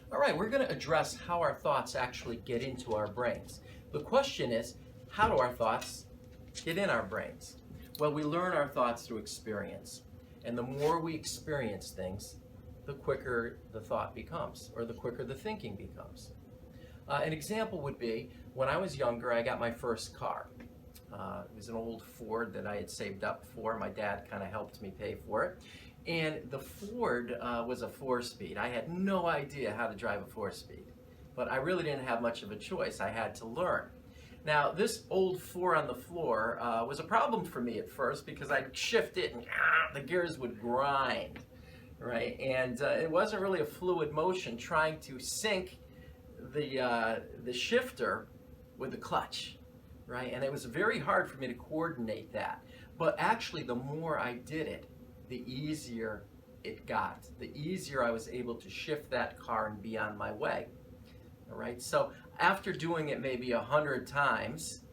All right, we're going to address how our thoughts actually get into our brains. The question is, how do our thoughts get in our brains? Well, we learn our thoughts through experience. And the more we experience things, the quicker the thought becomes, or the quicker the thinking becomes. An example would be, when I was younger, I got my first car. It was an old Ford that I had saved up for. My dad kind of helped me pay for it. And the Ford was a 4-speed. I had no idea how to drive a 4-speed, but I really didn't have much of a choice. I had to learn. Now, this old 4 on the floor was a problem for me at first because I'd shift it and the gears would grind, right? And it wasn't really a fluid motion trying to sync the shifter with the clutch, right? And it was very hard for me to coordinate that. But actually, the more I did it, the easier it got. The easier I was able to shift that car and be on my way. All right, so after doing it maybe 100 times,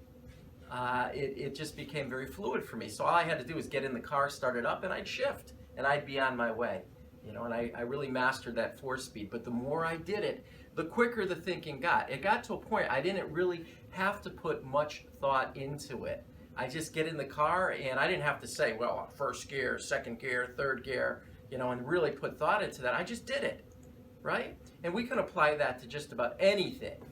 it just became very fluid for me. So all I had to do was get in the car, start it up, and I'd shift, and I'd be on my way. You know, and I really mastered that 4-speed. But the more I did it, the quicker the thinking got. It got to a point I didn't really have to put much thought into it. I just get in the car and I didn't have to say, well, first gear, second gear, third gear, you know, and really put thought into that. I just did it, right? And we can apply that to just about anything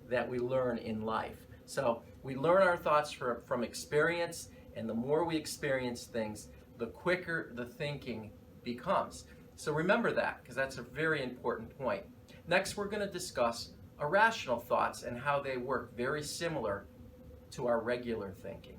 that we learn in life. So we learn our thoughts from experience, and the more we experience things, the quicker the thinking becomes. So remember that, because that's a very important point. Next, we're going to discuss irrational thoughts and how they work very similar to our regular thinking.